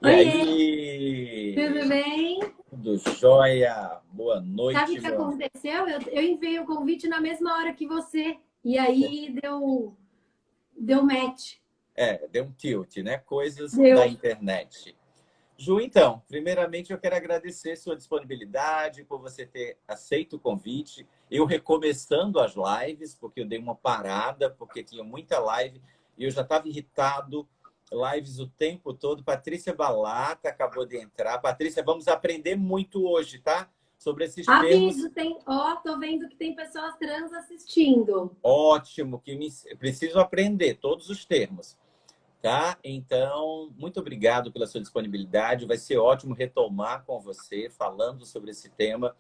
E Oiê, tudo aí? bem? Tudo jóia? Boa Sabe o noite, que meu amigo. aconteceu? Eu enviei o convite na mesma hora que você. E aí deu match. Deu um tilt, né? Coisas da Deu. internet. Ju, então, primeiramente eu quero agradecer sua disponibilidade, por você ter aceito o convite. Eu recomeçando as lives, porque eu dei uma parada, porque tinha muita live e eu já estava irritado. Lives o tempo todo. Patrícia Balata acabou de entrar. Patrícia, vamos aprender muito hoje, tá? Sobre esses termos. Aviso, tô vendo que tem pessoas trans assistindo. Ótimo, preciso aprender todos os termos. Tá? Então, muito obrigado pela sua disponibilidade. Vai ser ótimo retomar com você, falando sobre esse tema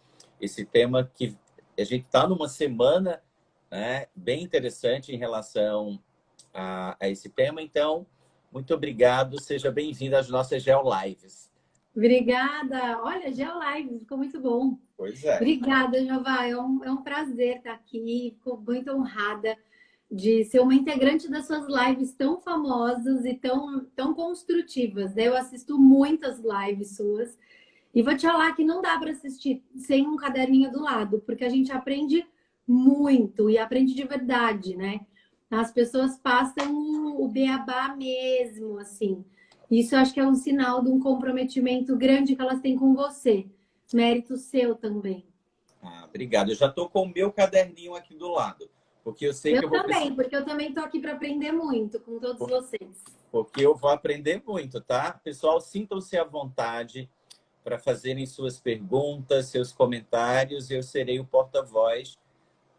que a gente está numa semana, né, bem interessante em relação a esse tema. Então, muito obrigado. Seja bem-vindo às nossas GeoLives. Obrigada. Olha, Geolive, ficou muito bom. Pois é. Obrigada, Jová. É um prazer estar aqui. Fico muito honrada de ser uma integrante das suas lives tão famosas e tão construtivas, né? Eu assisto muitas lives suas e vou te falar que não dá para assistir sem um caderninho do lado, porque a gente aprende muito e aprende de verdade, né? As pessoas passam o beabá mesmo, assim. Isso eu acho que é um sinal de um comprometimento grande que elas têm com você. Mérito seu também. Obrigado. Eu já estou com o meu caderninho aqui do lado, porque eu sei que Eu eu vou precisar. também, porque eu também estou aqui para aprender muito com todos vocês. Porque eu vou aprender muito, tá? Pessoal, sintam-se à vontade para fazerem suas perguntas, seus comentários, e eu serei o porta-voz,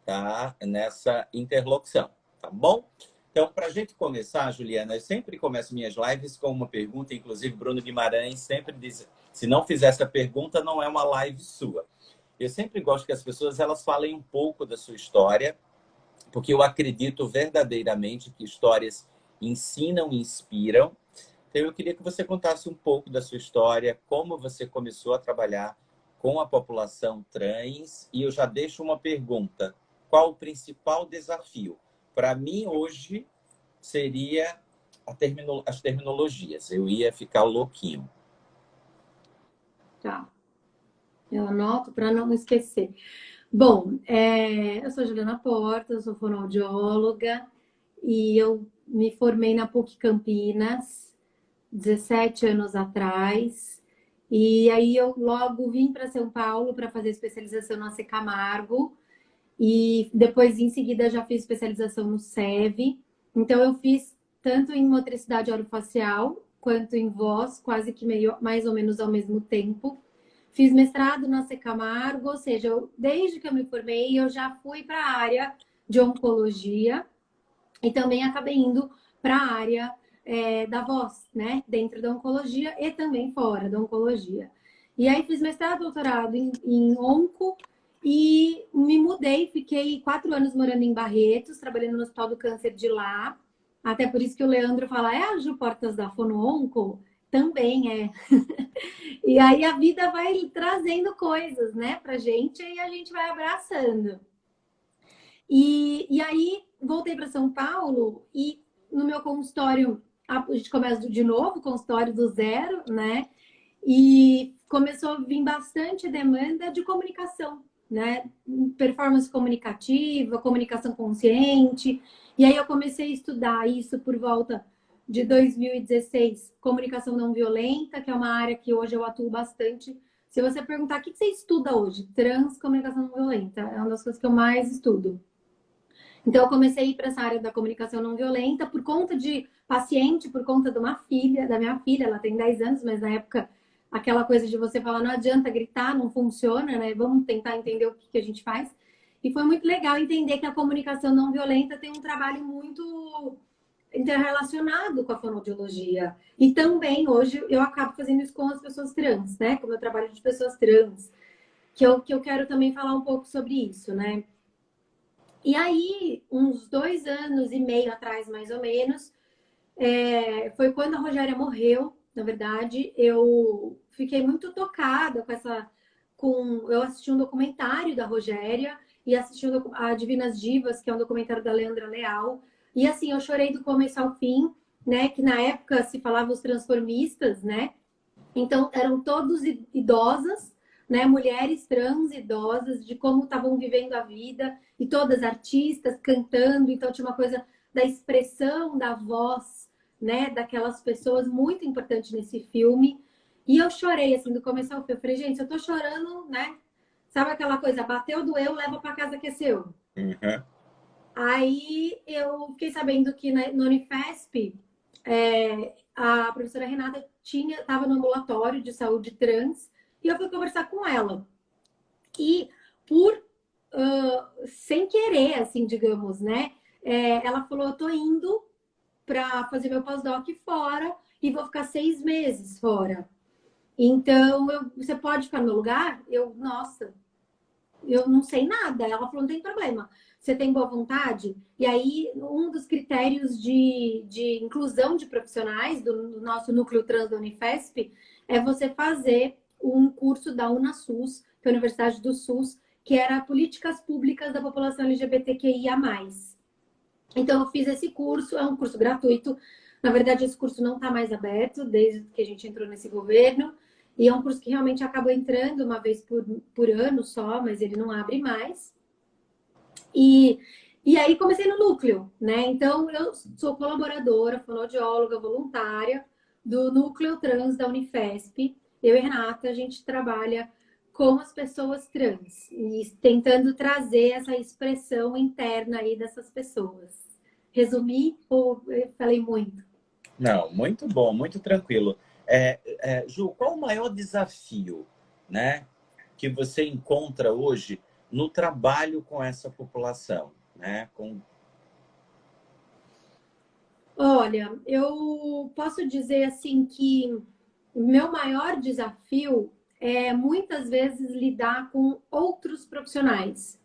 tá? Nessa interlocução, tá bom? Então, para a gente começar, Juliana, eu sempre começo minhas lives com uma pergunta, inclusive Bruno Guimarães sempre diz, se não fizer essa pergunta, não é uma live sua. Eu sempre gosto que as pessoas elas falem um pouco da sua história, porque eu acredito verdadeiramente que histórias ensinam e inspiram. Então, eu queria que você contasse um pouco da sua história, como você começou a trabalhar com a população trans. E eu já deixo uma pergunta: qual o principal desafio? Para mim, hoje, seria as terminologias. Eu ia ficar louquinho. Tá. Eu anoto para não esquecer. Bom, eu sou Juliana Porta, eu sou fonoaudióloga e eu me formei na PUC Campinas 17 anos atrás. E aí eu logo vim para São Paulo para fazer especialização na C. Camargo e depois em seguida já fiz especialização no SEV. Então eu fiz tanto em motricidade orofacial quanto em voz, quase que meio mais ou menos ao mesmo tempo. Fiz mestrado na C. Camargo, ou seja, desde que eu me formei, eu já fui para a área de oncologia e também acabei indo para a área da voz, né? Dentro da oncologia e também fora da oncologia. E aí fiz mestrado, doutorado em onco e me mudei, fiquei 4 anos morando em Barretos, trabalhando no Hospital do Câncer de lá. Até por isso que o Leandro fala, é a Ju Portas da Fono-Onco? Também é. E aí a vida vai trazendo coisas, né, pra gente e a gente vai abraçando. E aí voltei para São Paulo e no meu consultório, a gente começa de novo, consultório do zero, né? E começou a vir bastante demanda de comunicação, né? Performance comunicativa, comunicação consciente. E aí eu comecei a estudar isso por volta de 2016, comunicação não violenta, que é uma área que hoje eu atuo bastante. Se você perguntar o que você estuda hoje, comunicação não violenta, é uma das coisas que eu mais estudo. Então, eu comecei a ir para essa área da comunicação não violenta por conta de paciente, por conta de uma filha, da minha filha, ela tem 10 anos, mas na época, aquela coisa de você falar, não adianta gritar, não funciona, né? Vamos tentar entender o que a gente faz. E foi muito legal entender que a comunicação não violenta tem um trabalho muito interrelacionado com a fonoaudiologia. E também, hoje, eu acabo fazendo isso com as pessoas trans, né? Com o meu trabalho de pessoas trans, que eu quero também falar um pouco sobre isso, né? E aí, uns 2 anos e meio atrás, mais ou menos, foi quando a Rogéria morreu. Na verdade, eu fiquei muito tocada com essa. Eu assisti um documentário da Rogéria e assisti a Divinas Divas, que é um documentário da Leandra Leal. E assim, eu chorei do começo ao fim, né? Que na época se falava os transformistas, né? Então, eram todos idosas, né? Mulheres trans idosas, de como estavam vivendo a vida, e todas artistas cantando. Então, tinha uma coisa da expressão da voz, né? Daquelas pessoas, muito importante nesse filme. E eu chorei, assim, do começo ao fim. Eu falei, gente, eu tô chorando, né? Sabe aquela coisa, bateu, doeu, leva para casa que é seu. Uhum. Aí eu fiquei sabendo que no Unifesp, a professora Renata estava no ambulatório de saúde trans e eu fui conversar com ela. E sem querer, assim, digamos, né? Ela falou, eu tô indo para fazer meu pós-doc fora e vou ficar 6 meses fora. Então, você pode ficar no meu lugar? Nossa, eu não sei nada. Ela falou, não tem problema. Você tem boa vontade? E aí, um dos critérios de inclusão de profissionais do nosso núcleo trans da Unifesp é você fazer um curso da UnaSUS, que é a Universidade do SUS, que era Políticas Públicas da População LGBTQIA+. Então, eu fiz esse curso, é um curso gratuito. Na verdade, esse curso não está mais aberto desde que a gente entrou nesse governo. E é um curso que realmente acaba entrando uma vez por ano só, mas ele não abre mais. E aí comecei no núcleo, né? Então, eu sou colaboradora, fonoaudióloga voluntária do Núcleo Trans da Unifesp. Eu e Renata, a gente trabalha com as pessoas trans e tentando trazer essa expressão interna aí dessas pessoas. Resumi ou eu falei muito? Não, muito bom, muito tranquilo. Ju, qual o maior desafio, né, que você encontra hoje no trabalho com essa população, né? Olha, eu posso dizer assim que o meu maior desafio é muitas vezes lidar com outros profissionais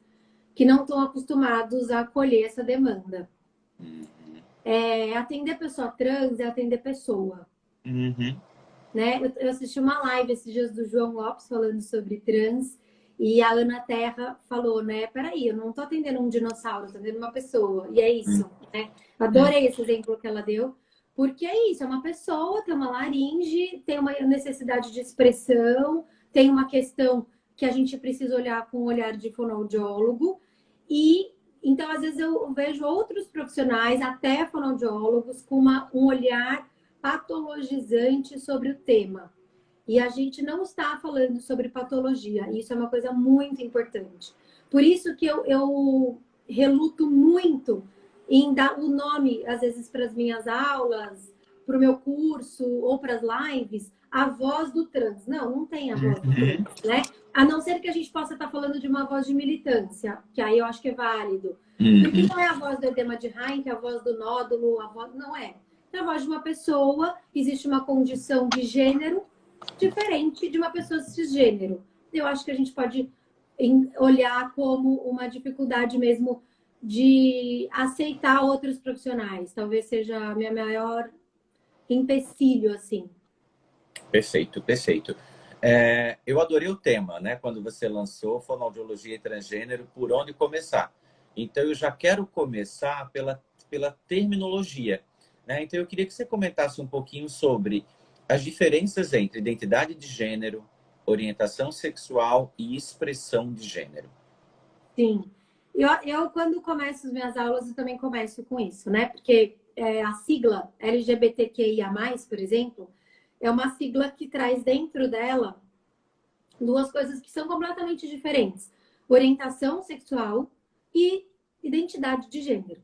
que não estão acostumados a acolher essa demanda. Atender pessoa trans é atender pessoa. Uhum. Né? Eu assisti uma live esses dias do João Lopes falando sobre trans e a Ana Terra falou, né? Peraí, eu não estou atendendo um dinossauro, estou atendendo uma pessoa. E é isso, né? Adorei esse exemplo que ela deu, porque é isso, é uma pessoa, tem uma laringe, tem uma necessidade de expressão, tem uma questão que a gente precisa olhar com o olhar de fonoaudiólogo e então, às vezes, eu vejo outros profissionais, até fonoaudiólogos, com um olhar patologizante sobre o tema. E a gente não está falando sobre patologia. Isso é uma coisa muito importante. Por isso que eu reluto muito em dar o nome, às vezes, para as minhas aulas, para o meu curso ou para as lives, a voz do trans. Não, não tem a voz do trans, né? A não ser que a gente possa estar falando de uma voz de militância, que aí eu acho que é válido. Porque não é a voz do edema de Haim, que é a voz do nódulo, a voz... não é. Na voz de uma pessoa, existe uma condição de gênero diferente de uma pessoa cisgênero. Eu acho que a gente pode olhar como uma dificuldade mesmo de aceitar outros profissionais. Talvez seja a minha maior empecilho, assim. Perfeito, perfeito. Eu adorei o tema, né? Quando você lançou Fonoaudiologia e Transgênero, por onde começar. Então, eu já quero começar pela terminologia, né? Então, eu queria que você comentasse um pouquinho sobre as diferenças entre identidade de gênero, orientação sexual e expressão de gênero. Sim. Eu quando começo as minhas aulas, eu também começo com isso, né? Porque a sigla LGBTQIA+, por exemplo, é uma sigla que traz dentro dela duas coisas que são completamente diferentes: orientação sexual e identidade de gênero.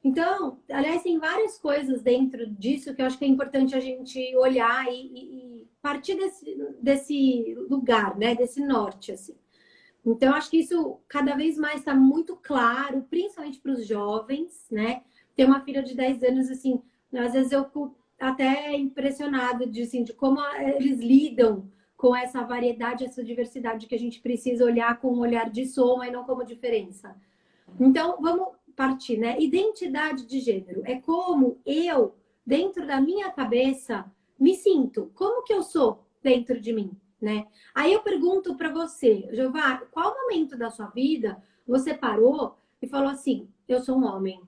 Então, aliás, tem várias coisas dentro que eu acho que é importante a gente olhar e partir desse lugar, né? Desse norte, assim. Então, acho que isso cada vez mais está muito claro, principalmente para os jovens, né? Tem uma filha de 10 anos, assim, às vezes eu fico até impressionada de como eles lidam com essa variedade, essa diversidade que a gente precisa olhar com um olhar de soma e não como diferença. Então, vamos partir, né? Identidade de gênero é como eu, dentro da minha cabeça, me sinto. Como que eu sou dentro de mim, né? Aí eu pergunto para você, Jeová, qual momento da sua vida você parou e falou assim: eu sou um homem?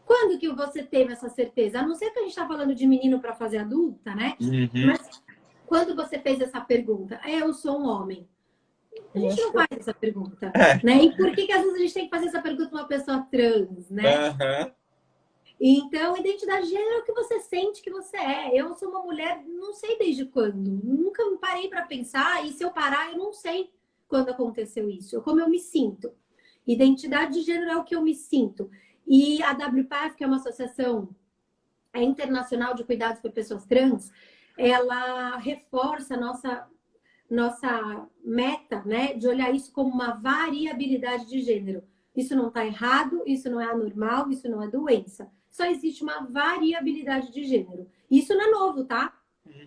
Quando que você teve essa certeza? A não ser que a gente está falando de menino para fazer adulta, né? Uhum. Mas quando você fez essa pergunta, eu sou um homem. A gente não faz essa pergunta, né? E por que às vezes a gente tem que fazer essa pergunta para uma pessoa trans, né? Uhum. Então, identidade de gênero é o que você sente que você é. Eu sou uma mulher, não sei desde quando. Nunca me parei para pensar. E se eu parar, eu não sei quando aconteceu isso. Como eu me sinto. Identidade de gênero é o que eu me sinto. E a WPAF, que é uma associação internacional de cuidados para pessoas trans, ela reforça a nossa meta, né, de olhar isso como uma variabilidade de gênero. Isso não está errado, isso não é anormal, isso não é doença. Só existe uma variabilidade de gênero. Isso não é novo, tá?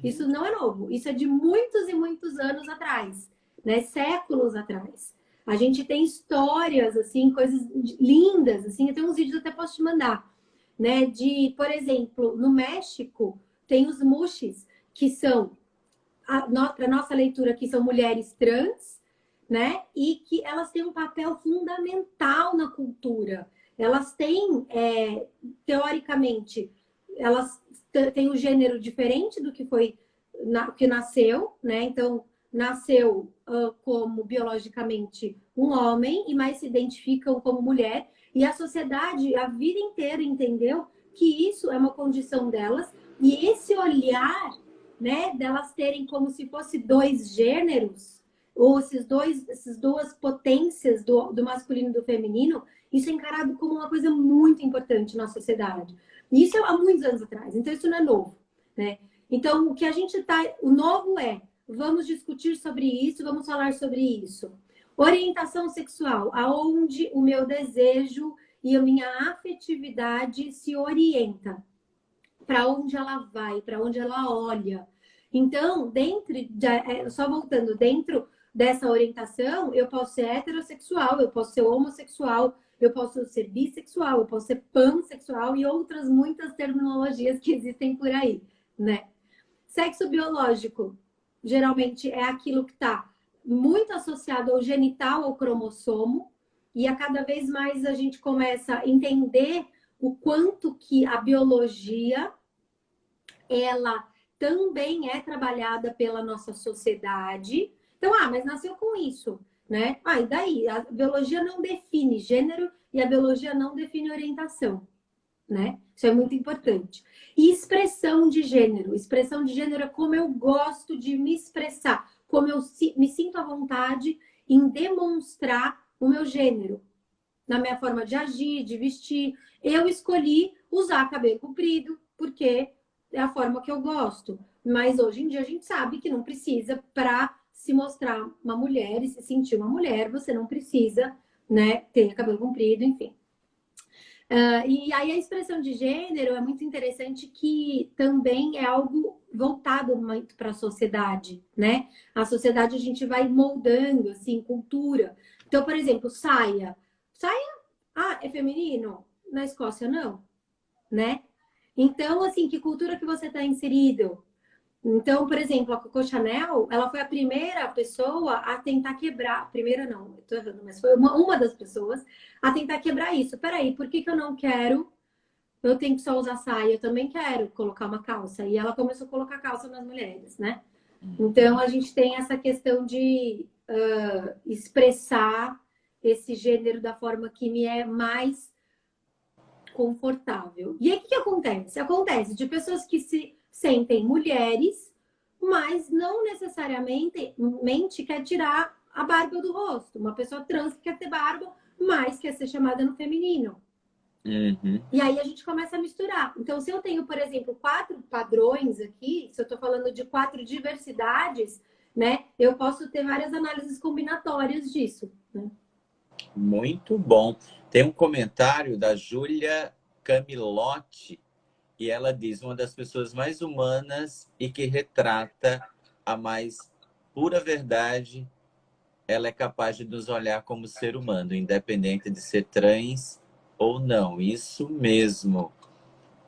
Isso não é novo. Isso é de muitos e muitos anos atrás, né? Séculos atrás. A gente tem histórias, assim, coisas lindas, assim. Eu tenho uns vídeos que eu até posso te mandar, né? De, por exemplo, no México, tem os muxes, que são para nossa leitura aqui são mulheres trans, né? E que elas têm um papel fundamental na cultura. Elas têm, teoricamente, elas têm um gênero diferente do que foi que nasceu, né? Então, nasceu como biologicamente um homem e mais se identificam como mulher. E a sociedade, a vida inteira, entendeu que isso é uma condição delas. E esse olhar, né, delas terem como se fosse dois gêneros, ou essas duas potências do masculino e do feminino, isso é encarado como uma coisa muito importante na sociedade. E isso é há muitos anos atrás, então isso não é novo, né? Então, o que a gente o novo vamos discutir sobre isso, vamos falar sobre isso. Orientação sexual, aonde o meu desejo e a minha afetividade se orienta, para onde ela vai, para onde ela olha. Então, só voltando, dentro dessa orientação, eu posso ser heterossexual, eu posso ser homossexual, eu posso ser bissexual, eu posso ser pansexual e outras muitas terminologias que existem por aí, né? Sexo biológico, geralmente é aquilo que está muito associado ao genital, ao cromossomo, e a cada vez mais a gente começa a entender o quanto que a biologia ela também é trabalhada pela nossa sociedade. Então, mas nasceu com isso, né? E daí? A biologia não define gênero e a biologia não define orientação, né? Isso é muito importante. E expressão de gênero. Expressão de gênero é como eu gosto de me expressar, como eu me sinto à vontade em demonstrar o meu gênero, na minha forma de agir, de vestir. Eu escolhi usar cabelo comprido, porque é a forma que eu gosto. Mas hoje em dia a gente sabe que não precisa, para se mostrar uma mulher e se sentir uma mulher, você não precisa, né, ter cabelo comprido, enfim. E aí a expressão de gênero é muito interessante, que também é algo voltado muito para a sociedade, né? A sociedade a gente vai moldando, assim, cultura. Então, por exemplo, saia. Saia, é feminino? Na Escócia, não, né? Então, assim, que cultura que você está inserido? Então, por exemplo, a Coco Chanel, ela foi a primeira pessoa a tentar quebrar. Primeira não, estou errando, mas foi uma das pessoas a tentar quebrar isso. Peraí, por que eu não quero? Eu tenho que só usar saia, eu também quero colocar uma calça. E ela começou a colocar calça nas mulheres, né? Então, a gente tem essa questão de expressar esse gênero da forma que me é mais confortável. E aí, o que acontece? Acontece de pessoas que se sentem mulheres, mas não necessariamente quer tirar a barba do rosto. Uma pessoa trans que quer ter barba, mas quer ser chamada no feminino. Uhum. E aí a gente começa a misturar. Então, se eu tenho, por exemplo, 4 padrões aqui, se eu estou falando de 4 diversidades, né, eu posso ter várias análises combinatórias disso, né? Muito bom. Tem um comentário da Júlia Camilotti e ela diz: uma das pessoas mais humanas e que retrata a mais pura verdade. Ela é capaz de nos olhar como ser humano, independente de ser trans ou não. Isso mesmo,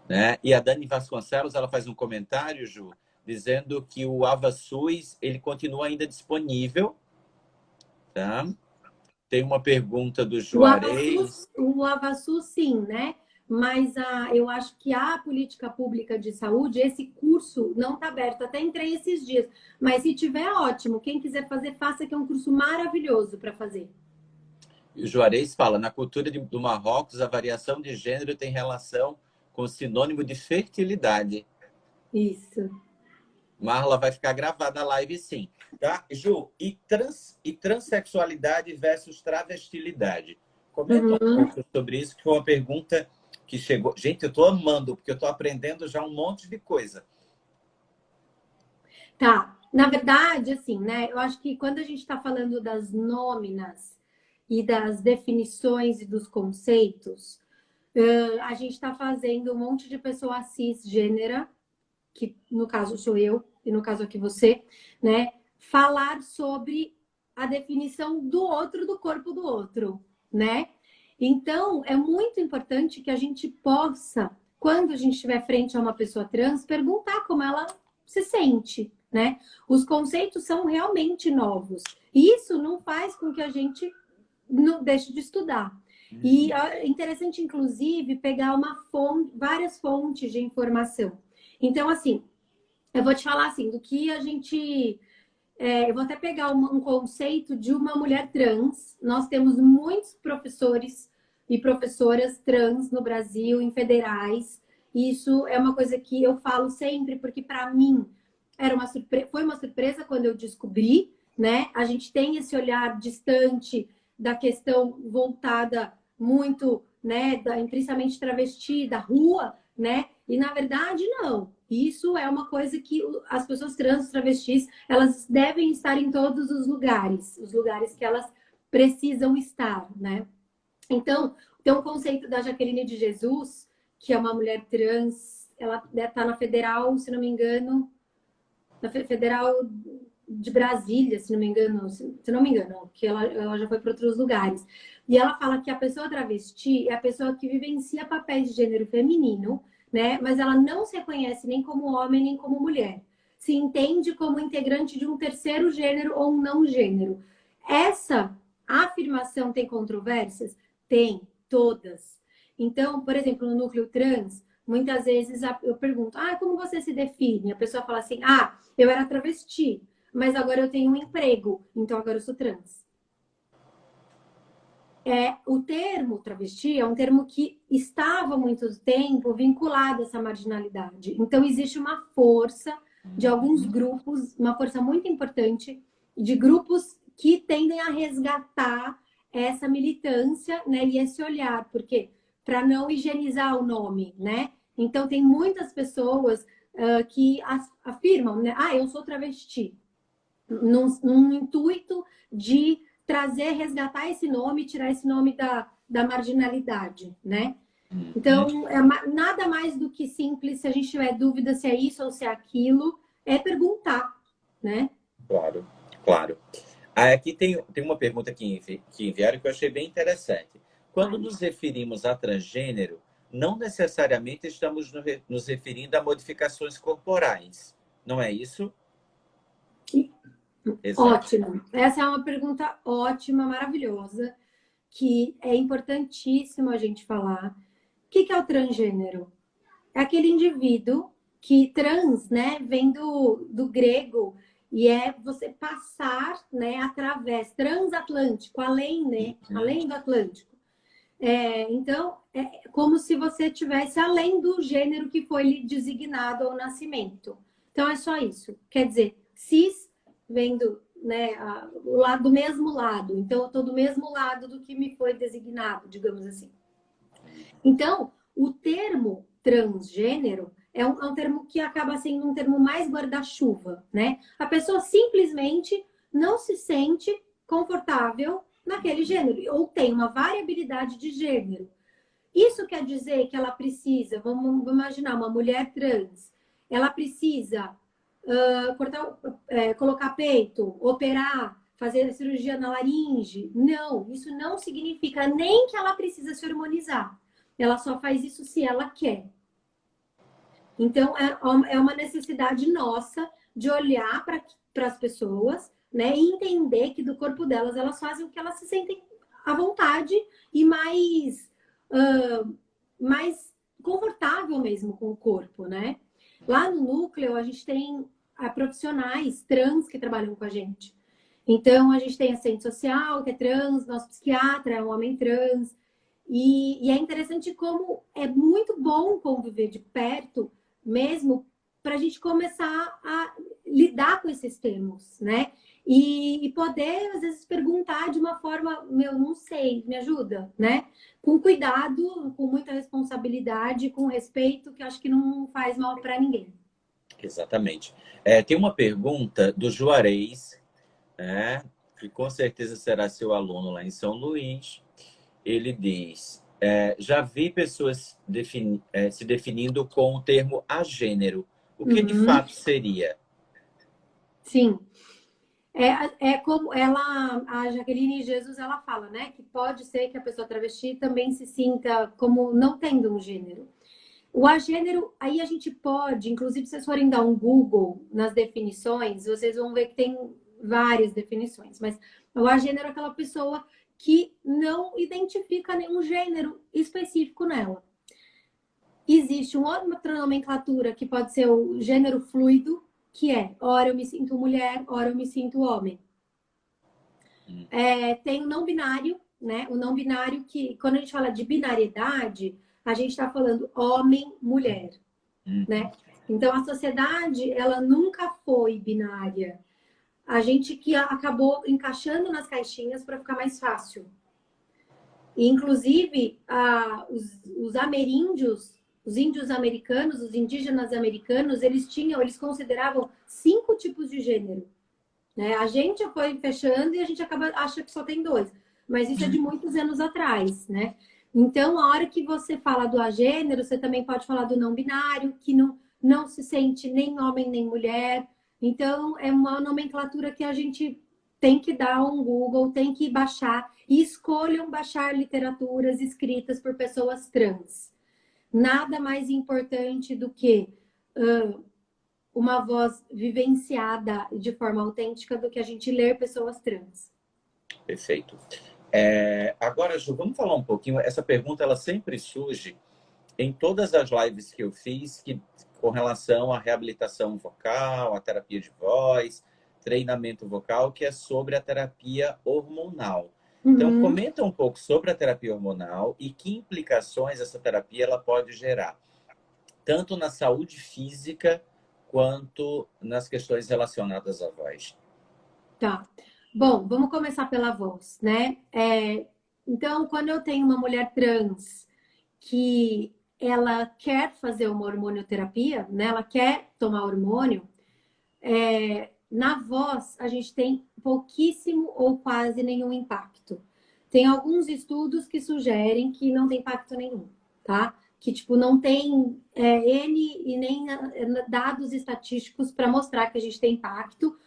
né? E a Dani Vasconcelos, ela faz um comentário, Ju, dizendo que o AvaSUS, ele continua ainda disponível, tá? Tem uma pergunta do Juarez. O AvaSUS, sim, né? mas eu acho que a política pública de saúde, esse curso não está aberto. Até entrei esses dias, mas se tiver, ótimo. Quem quiser fazer, faça, que é um curso maravilhoso para fazer. O Juarez fala, na cultura do Marrocos, a variação de gênero tem relação com o sinônimo de fertilidade. Isso. Marla vai ficar gravada a live, sim. Tá? Ju, e transexualidade versus travestilidade? Comenta um pouco sobre isso, que foi uma pergunta que chegou. Gente, eu estou amando, porque eu estou aprendendo já um monte de coisa. Tá. Na verdade, assim, né? Eu acho que quando a gente está falando das nôminas e das definições e dos conceitos, a gente está fazendo um monte de pessoa cisgênera, que no caso sou eu, e no caso aqui você, né? Falar sobre a definição do outro, do corpo do outro, né? Então, é muito importante que a gente possa, quando a gente estiver frente a uma pessoa trans, perguntar como ela se sente, né? Os conceitos são realmente novos. E isso não faz com que a gente não deixe de estudar. E é interessante, inclusive, pegar várias fontes de informação. Então, assim, eu vou te falar assim, do que a gente... eu vou até pegar um conceito de uma mulher trans. Nós temos muitos professores e professoras trans no Brasil, em federais. Isso é uma coisa que eu falo sempre, porque para mim foi uma surpresa quando eu descobri, né? A gente tem esse olhar distante da questão voltada muito, né, principalmente travesti, da rua, né? E na verdade, não. Isso é uma coisa que as pessoas trans, travestis, elas devem estar em todos os lugares que elas precisam estar, né? Então, tem um conceito da Jaqueline de Jesus, que é uma mulher trans, ela está na Federal, se não me engano, na Federal de Brasília, se não me engano, que ela já foi para outros lugares. E ela fala que a pessoa travesti é a pessoa que vivencia papéis de gênero feminino, né? Mas ela não se reconhece nem como homem, nem como mulher. Se entende como integrante de um terceiro gênero ou um não gênero. Essa afirmação tem controvérsias? Tem, todas. Então, por exemplo, no núcleo trans, muitas vezes eu pergunto, como você se define? A pessoa fala assim, eu era travesti, mas agora eu tenho um emprego, então agora eu sou trans. O termo travesti é um termo que estava há muito tempo vinculado a essa marginalidade. Então, existe uma força de alguns grupos, uma força muito importante de grupos que tendem a resgatar essa militância, né, e esse olhar, porque para não higienizar o nome, né? Então, tem muitas pessoas que afirmam, né, eu sou travesti, num intuito de resgatar esse nome, tirar esse nome da marginalidade, né? Então, nada mais do que simples, se a gente tiver dúvida se é isso ou se é aquilo, é perguntar, né? Claro, claro. Aqui tem uma pergunta que enviaram que eu achei bem interessante. Quando nos referimos a transgênero, não necessariamente estamos nos referindo a modificações corporais, não é isso? Exato. Ótimo. Essa é uma pergunta ótima, maravilhosa, que é importantíssimo a gente falar. O que é o transgênero? É aquele indivíduo que trans, né, vem do grego, e é você passar, né, através, transatlântico, além, né, além do Atlântico. Então, é como se você estivesse além do gênero que foi lhe designado ao nascimento. Então, é só isso. Quer dizer, cis vendo, né, do mesmo lado. Então, eu estou do mesmo lado do que me foi designado, digamos assim. Então, o termo transgênero é um termo que acaba sendo um termo mais guarda-chuva, né? A pessoa simplesmente não se sente confortável naquele gênero, ou tem uma variabilidade de gênero. Isso quer dizer que ela precisa, vamos imaginar, uma mulher trans, ela precisa colocar peito, operar, fazer cirurgia na laringe. Não, isso não significa nem que ela precisa se hormonizar. Ela só faz isso se ela quer. Então, é uma necessidade nossa de olhar para as pessoas, né, e entender que do corpo delas, elas fazem o que elas se sentem à vontade e mais mais confortável mesmo com o corpo, né? Lá no núcleo, a gente tem profissionais trans que trabalham com a gente. Então, a gente tem assistente social, que é trans, nosso psiquiatra é um homem trans. E é interessante como é muito bom conviver de perto, mesmo para a gente começar a lidar com esses termos, né? E poder, às vezes, perguntar de uma forma, meu, não sei, me ajuda, né? Com cuidado, com muita responsabilidade, com respeito, que eu acho que não faz mal para ninguém. Exatamente. Tem uma pergunta do Juarez, né, que com certeza será seu aluno lá em São Luís. Ele diz: já vi pessoas se definindo com o termo agênero. O que de fato seria? Sim. É como a Jaqueline Jesus, ela fala, né? Que pode ser que a pessoa travesti também se sinta como não tendo um gênero. O agênero, aí a gente pode, inclusive, se vocês forem dar um Google nas definições, vocês vão ver que tem várias definições, mas o agênero é aquela pessoa que não identifica nenhum gênero específico nela. Existe uma outra nomenclatura que pode ser o gênero fluido, que é, ora eu me sinto mulher, ora eu me sinto homem. Tem o não binário, né? O não binário que, quando a gente fala de binariedade, a gente está falando homem-mulher, né? Então, a sociedade, ela nunca foi binária. A gente que acabou encaixando nas caixinhas para ficar mais fácil. E, inclusive, os ameríndios, os índios americanos, os indígenas americanos, eles consideravam 5 tipos de gênero. Né? A gente foi fechando e a gente acha que só tem 2. Mas isso é de muitos anos atrás, né? Então, a hora que você fala do agênero, você também pode falar do não binário, que não se sente nem homem nem mulher. Então, é uma nomenclatura que a gente tem que dar um Google, tem que baixar. E escolham baixar literaturas escritas por pessoas trans. Nada mais importante do que uma voz vivenciada de forma autêntica do que a gente ler pessoas trans. Perfeito. Agora, Ju, vamos falar um pouquinho. Essa pergunta ela sempre surge em todas as lives que eu fiz com relação à reabilitação vocal, à terapia de voz, treinamento vocal, que é sobre a terapia hormonal. Então, comenta um pouco sobre a terapia hormonal e que implicações essa terapia ela pode gerar, tanto na saúde física quanto nas questões relacionadas à voz. Tá. Bom, vamos começar pela voz, né? Então, quando eu tenho uma mulher trans que ela quer fazer uma hormonioterapia, né? Ela quer tomar hormônio, na voz a gente tem pouquíssimo ou quase nenhum impacto. Tem alguns estudos que sugerem que não tem impacto nenhum, tá? Que, tipo, não tem N e nem dados estatísticos para mostrar que a gente tem impacto.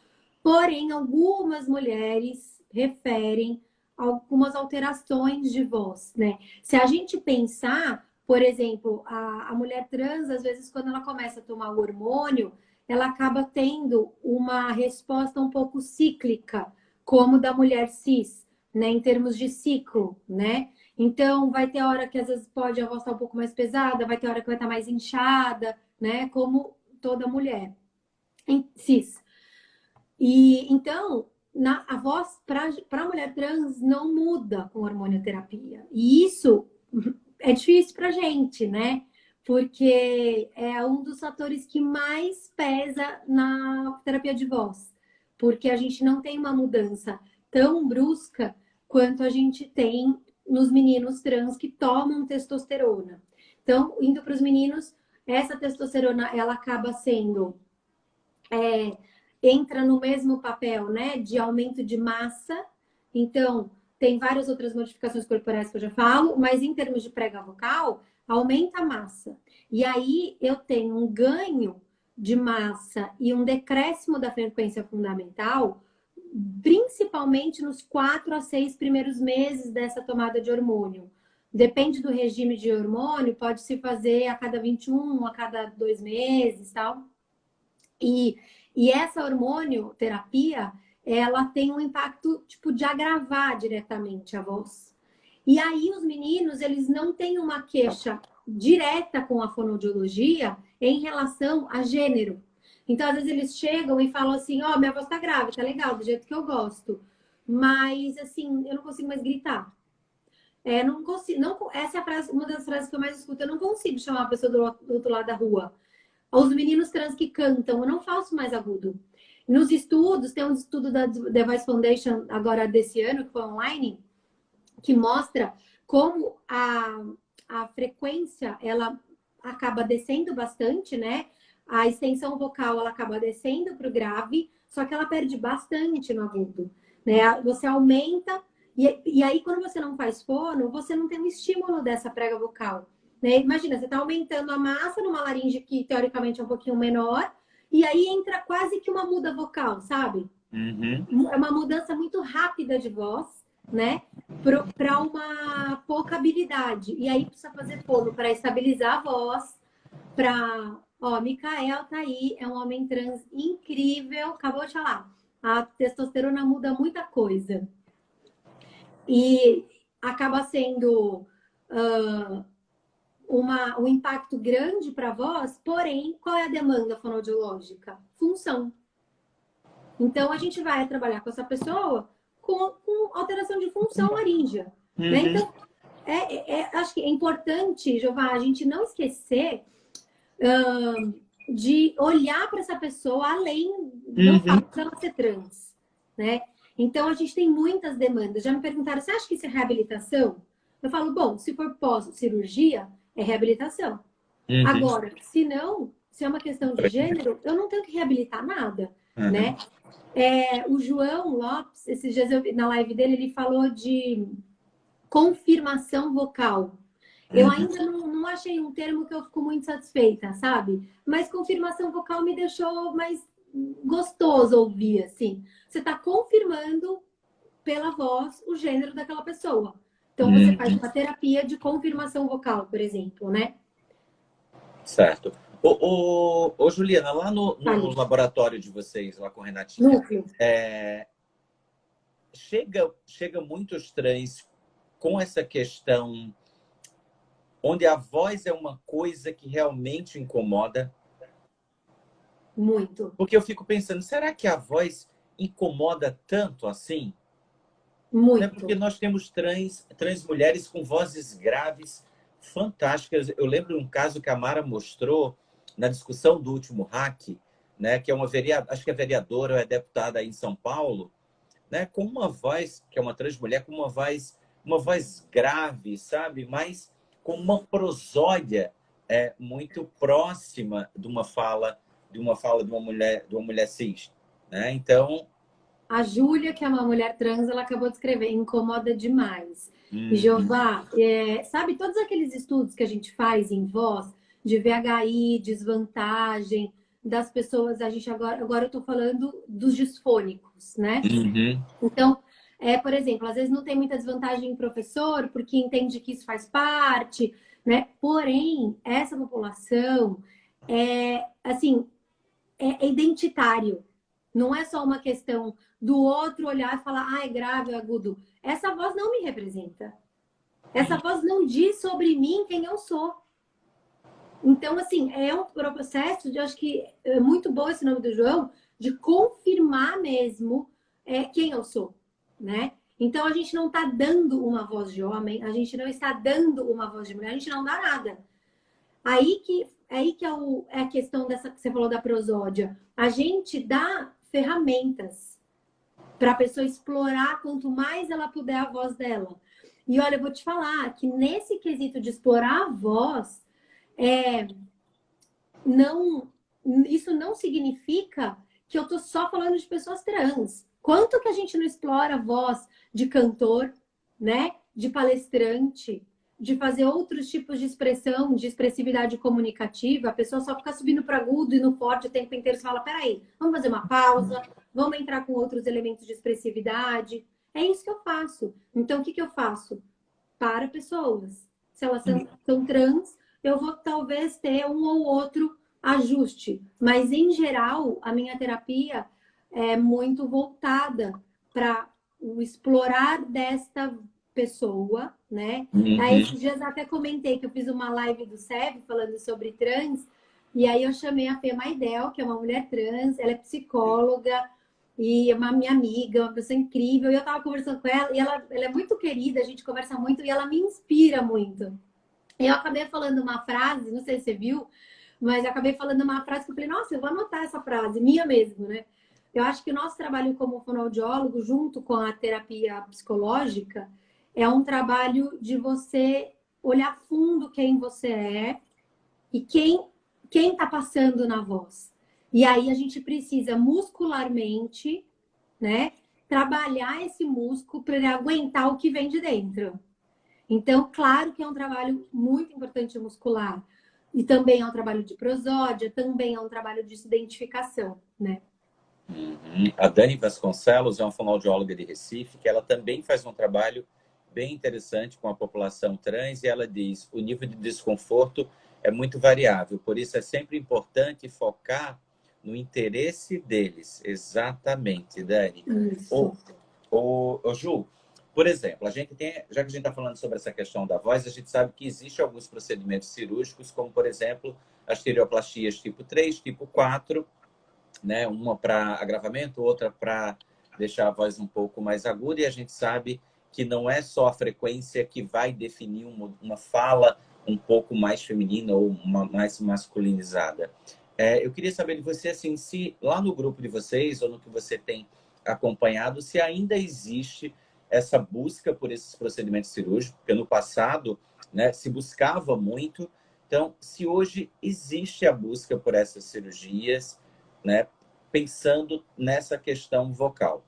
Porém, algumas mulheres referem algumas alterações de voz, né? Se a gente pensar, por exemplo, a mulher trans, às vezes, quando ela começa a tomar o hormônio, ela acaba tendo uma resposta um pouco cíclica, como da mulher cis, né? Em termos de ciclo, né? Então, vai ter hora que às vezes pode a voz estar um pouco mais pesada, vai ter hora que vai estar mais inchada, né? Como toda mulher cis. E então, a voz para a mulher trans não muda com hormonioterapia. E isso é difícil para a gente, né? Porque é um dos fatores que mais pesa na terapia de voz. Porque a gente não tem uma mudança tão brusca quanto a gente tem nos meninos trans que tomam testosterona. Então, indo para os meninos, essa testosterona ela acaba sendo entra no mesmo papel, né, de aumento de massa. Então, tem várias outras modificações corporais que eu já falo, mas em termos de prega vocal, aumenta a massa. E aí eu tenho um ganho de massa e um decréscimo da frequência fundamental, principalmente nos 4 a 6 primeiros meses dessa tomada de hormônio. Depende do regime de hormônio, pode se fazer a cada 21, a cada 2 meses, tal. E essa hormonioterapia, ela tem um impacto, tipo, de agravar diretamente a voz. E aí os meninos, eles não têm uma queixa direta com a fonoaudiologia em relação a gênero. Então, às vezes, eles chegam e falam assim, ó, minha voz tá grave, tá legal, do jeito que eu gosto. Mas, assim, eu não consigo mais gritar. Não consigo, não, essa é a frase, uma das frases que eu mais escuto. Eu não consigo chamar a pessoa do outro lado da rua. Os meninos trans que cantam, eu não faço mais agudo. Nos estudos, tem um estudo da The Voice Foundation, agora desse ano, que foi online, que mostra como a frequência, ela acaba descendo bastante, né? A extensão vocal, ela acaba descendo para o grave, só que ela perde bastante no agudo, né? Você aumenta, e aí quando você não faz fono, você não tem um estímulo dessa prega vocal, né? Imagina, você está aumentando a massa numa laringe que teoricamente é um pouquinho menor, e aí entra quase que uma muda vocal, sabe? Uhum. É uma mudança muito rápida de voz, né? Para uma pouca habilidade. E aí precisa fazer fono para estabilizar a voz, para... Ó, Mikael tá aí, é um homem trans incrível, acabou de falar. A testosterona muda muita coisa. E acaba sendo um impacto grande para a voz, porém, qual é a demanda fonoaudiológica? Função. Então, a gente vai trabalhar com essa pessoa com alteração de função laríngea. Uhum. Né? Então, acho que é importante, Jová, a gente não esquecer de olhar para essa pessoa além do fato dela ser trans. Né? Então, a gente tem muitas demandas. Já me perguntaram, você acha que isso é reabilitação? Eu falo, bom, se for pós-cirurgia, é reabilitação. Uhum. Agora, se não, se é uma questão de gênero, eu não tenho que reabilitar nada, né? O João Lopes, esses dias na live dele, ele falou de confirmação vocal. Eu ainda não achei um termo que eu fico muito satisfeita, sabe? Mas confirmação vocal me deixou mais gostoso ouvir, assim. Você está confirmando pela voz o gênero daquela pessoa. Então, você faz uma terapia de confirmação vocal, por exemplo, né? Certo. Ô, Juliana, lá no laboratório de vocês, lá com Renatinha, Núcleo. chega muitos trans com essa questão onde a voz é uma coisa que realmente incomoda? Muito. Porque eu fico pensando, será que a voz incomoda tanto assim? Muito. É porque nós temos trans mulheres com vozes graves, fantásticas. Eu lembro um caso que a Mara mostrou na discussão do último hack, né, que é uma acho que é vereadora ou é deputada aí em São Paulo, né, com uma voz, que é uma trans mulher, com uma voz grave, sabe? Mas com uma prosódia muito próxima de uma fala de uma mulher cis, né? Então, a Júlia, que é uma mulher trans, ela acabou de escrever, incomoda demais. E Jeová, sabe todos aqueles estudos que a gente faz em voz, de VHI, desvantagem das pessoas, a gente agora eu tô falando dos disfônicos, né? Então, por exemplo, às vezes não tem muita desvantagem em professor, porque entende que isso faz parte, né? Porém, essa população assim, é identitário. Não é só uma questão do outro olhar e falar, é grave, é agudo. Essa voz não me representa. Essa voz não diz sobre mim quem eu sou. Então, assim, é um processo de, acho que é muito bom esse nome do João, de confirmar mesmo quem eu sou, né? Então, a gente não está dando uma voz de homem, a gente não está dando uma voz de mulher, a gente não dá nada. Aí que é a questão dessa que você falou da prosódia. A gente dá ferramentas para a pessoa explorar quanto mais ela puder a voz dela. E olha, eu vou te falar que nesse quesito de explorar a voz, isso não significa que eu estou só falando de pessoas trans. Quanto que a gente não explora a voz de cantor, né? De palestrante, de fazer outros tipos de expressão, de expressividade comunicativa, a pessoa só fica subindo para agudo e no forte o tempo inteiro. Você fala, peraí, vamos fazer uma pausa, vamos entrar com outros elementos de expressividade. É isso que eu faço. Então, o que eu faço? Para pessoas. Se elas são trans, eu vou talvez ter um ou outro ajuste. Mas, em geral, a minha terapia é muito voltada para o explorar desta pessoa, né? Uhum. Aí esses dias eu até comentei que eu fiz uma live do SEB falando sobre trans, e aí eu chamei a Fê Maidel, que é uma mulher trans, ela é psicóloga e é uma minha amiga, uma pessoa incrível, e eu tava conversando com ela, e ela é muito querida, a gente conversa muito, e ela me inspira muito. E eu acabei falando uma frase, não sei se você viu, mas eu acabei falando uma frase que eu falei, nossa, eu vou anotar essa frase, minha mesmo, né? Eu acho que o nosso trabalho como fonoaudiólogo, junto com a terapia psicológica, é um trabalho de você olhar fundo quem você é e quem está passando na voz. E aí a gente precisa muscularmente, né, trabalhar esse músculo para ele aguentar o que vem de dentro. Então, claro que é um trabalho muito importante muscular. E também é um trabalho de prosódia, também é um trabalho de identificação, né? Uhum. A Dani Vasconcelos é uma fonoaudióloga de Recife, que ela também faz um trabalho bem interessante com a população trans, e ela diz: o nível de desconforto é muito variável, por isso é sempre importante focar no interesse deles. Exatamente, Dani. Isso. Ju, por exemplo, a gente tem, já que a gente está falando sobre essa questão da voz, a gente sabe que existem alguns procedimentos cirúrgicos, como, por exemplo, as tireoplastias tipo 3, tipo 4, né? Uma para agravamento, outra para deixar a voz um pouco mais aguda, e a gente sabe que não é só a frequência que vai definir uma fala um pouco mais feminina ou mais masculinizada. Eu queria saber de você, assim, se lá no grupo de vocês, ou no que você tem acompanhado, se ainda existe essa busca por esses procedimentos cirúrgicos, porque no passado, né, se buscava muito. Então, se hoje existe a busca por essas cirurgias, né, pensando nessa questão vocal.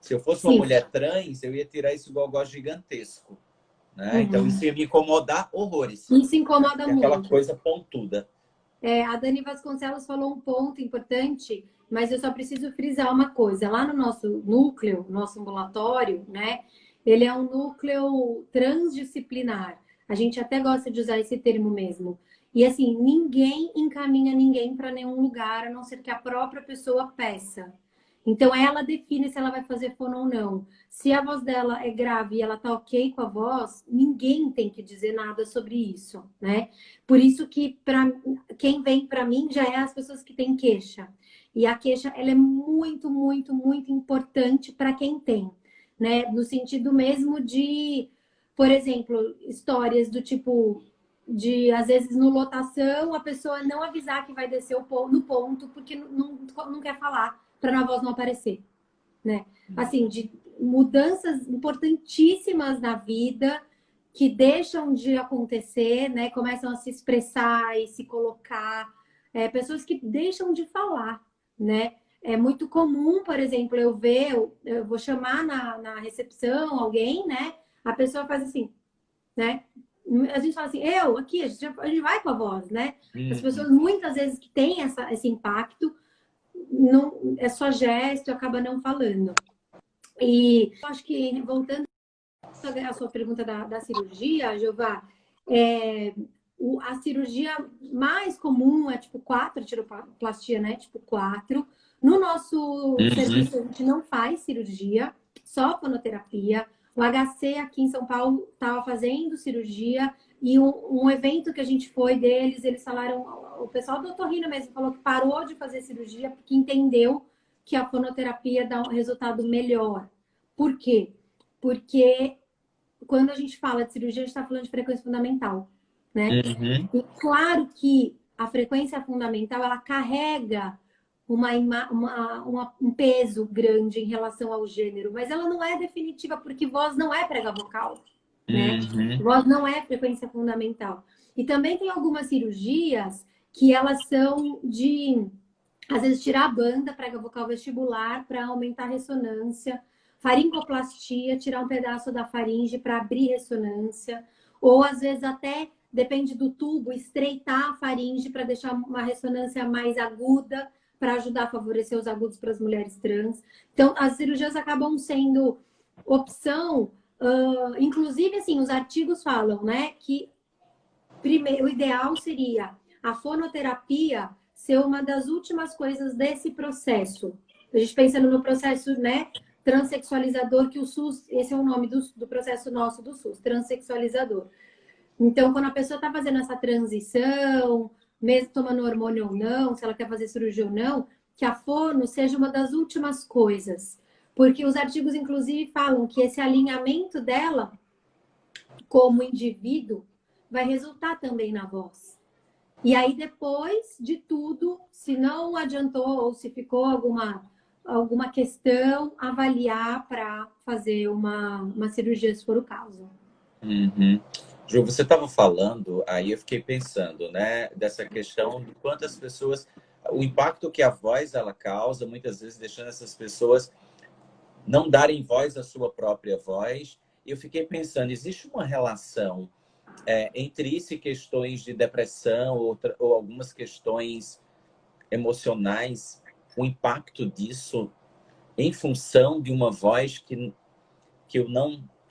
Se eu fosse uma Sim. mulher trans, eu ia tirar esse gogó gigantesco, né? Uhum. Então isso ia me incomodar horrores. Isso incomoda muito. Aquela coisa pontuda. A Dani Vasconcelos falou um ponto importante, mas eu só preciso frisar uma coisa. Lá no nosso núcleo, nosso ambulatório, né? Ele é um núcleo transdisciplinar. A gente até gosta de usar esse termo mesmo. E assim, ninguém encaminha ninguém para nenhum lugar, a não ser que a própria pessoa peça. Então, ela define se ela vai fazer fono ou não. Se a voz dela é grave e ela tá ok com a voz, ninguém tem que dizer nada sobre isso, né? Por isso que para quem vem para mim já é as pessoas que têm queixa. E a queixa, ela é muito, muito, muito importante para quem tem, né? No sentido mesmo de, por exemplo, histórias do tipo de, às vezes, no lotação, a pessoa não avisar que vai descer no ponto porque não quer falar, para a voz não aparecer, né? Assim, de mudanças importantíssimas na vida que deixam de acontecer, né? Começam a se expressar e se colocar. Pessoas que deixam de falar, né? É muito comum, por exemplo, eu vou chamar na recepção alguém, né? A pessoa faz assim, né? A gente fala assim, aqui, a gente vai com a voz, né? As pessoas, muitas vezes, que têm esse impacto, não, é só gesto, acaba não falando. E eu acho que, voltando à sua pergunta da cirurgia, Jeová, a cirurgia mais comum é tipo 4, tiroplastia, né? Tipo 4. No nosso serviço, a gente não faz cirurgia, só fonoterapia. O HC aqui em São Paulo estava fazendo cirurgia e um evento que a gente foi deles, eles falaram, o pessoal do otorrino mesmo falou que parou de fazer cirurgia porque entendeu que a fonoterapia dá um resultado melhor. Por quê? Porque quando a gente fala de cirurgia, a gente está falando de frequência fundamental, né? E claro que a frequência fundamental, ela carrega um peso grande em relação ao gênero, mas ela não é definitiva, porque voz não é prega vocal, né? Voz não é frequência fundamental. E também tem algumas cirurgias que elas são de, às vezes, tirar a banda prega vocal vestibular para aumentar a ressonância, faringoplastia, tirar um pedaço da faringe para abrir ressonância, ou às vezes até, depende do tubo, estreitar a faringe para deixar uma ressonância mais aguda, para ajudar a favorecer os agudos para as mulheres trans. Então, as cirurgias acabam sendo opção, inclusive, assim, os artigos falam, né, que primeiro, o ideal seria a fonoterapia ser uma das últimas coisas desse processo. A gente pensando no processo, né, transexualizador, que o SUS, esse é o nome do processo nosso do SUS, transexualizador. Então, quando a pessoa está fazendo essa transição, mesmo tomando hormônio ou não, se ela quer fazer cirurgia ou não, que a fono seja uma das últimas coisas. Porque os artigos, inclusive, falam que esse alinhamento dela, como indivíduo, vai resultar também na voz. E aí, depois de tudo, se não adiantou ou se ficou alguma questão, avaliar para fazer uma cirurgia, se for o caso. Uhum. Ju, você estava falando, aí eu fiquei pensando, né, dessa questão de quantas pessoas, o impacto que a voz ela causa, muitas vezes deixando essas pessoas não darem voz à sua própria voz. E eu fiquei pensando, existe uma relação entre isso e questões de depressão ou algumas questões emocionais, o impacto disso em função de uma voz que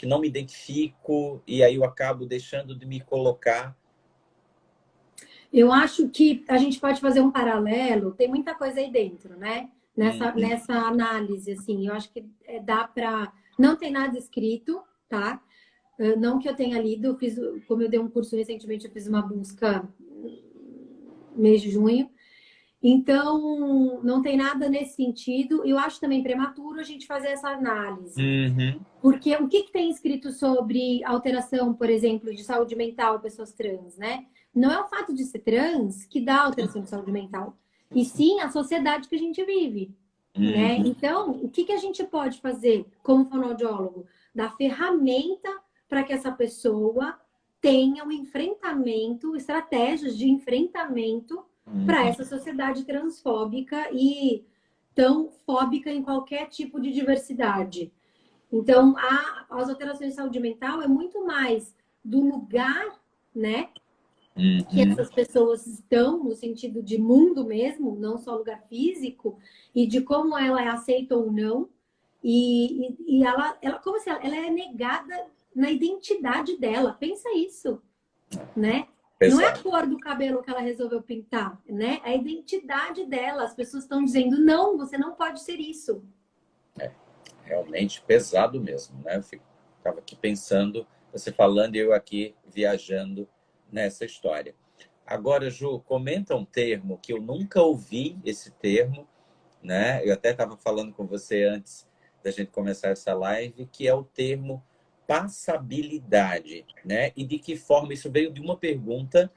não me identifico e aí eu acabo deixando de me colocar. Eu acho que a gente pode fazer um paralelo, tem muita coisa aí dentro, né? Nessa análise, assim, eu acho que dá para... Não tem nada escrito, tá? Não que eu tenha lido, como eu dei um curso recentemente, eu fiz uma busca mês de junho. Então, não tem nada nesse sentido. Eu acho também prematuro a gente fazer essa análise. Uhum. Porque o que tem escrito sobre alteração, por exemplo, de saúde mental pessoas trans, né? Não é o fato de ser trans que dá alteração de saúde mental, e sim a sociedade que a gente vive, né? Então, o que a gente pode fazer como fonoaudiólogo? Dar ferramenta para que essa pessoa tenha um enfrentamento, estratégias de enfrentamento para essa sociedade transfóbica e tão fóbica em qualquer tipo de diversidade. Então, as alterações de saúde mental é muito mais do lugar, né, que essas pessoas estão, no sentido de mundo mesmo, não só lugar físico, e de como ela é aceita ou não, e ela como se ela é negada na identidade dela. Pensa isso, né? Não é a cor do cabelo que ela resolveu pintar, né? É a identidade dela. As pessoas estão dizendo, não, você não pode ser isso. Realmente pesado mesmo, né? Eu estava aqui pensando, você falando e eu aqui viajando nessa história. Agora, Ju, comenta um termo que eu nunca ouvi esse termo, né? Eu até estava falando com você antes da gente começar essa live, que é o termo passabilidade, né? E de que forma isso veio de uma pergunta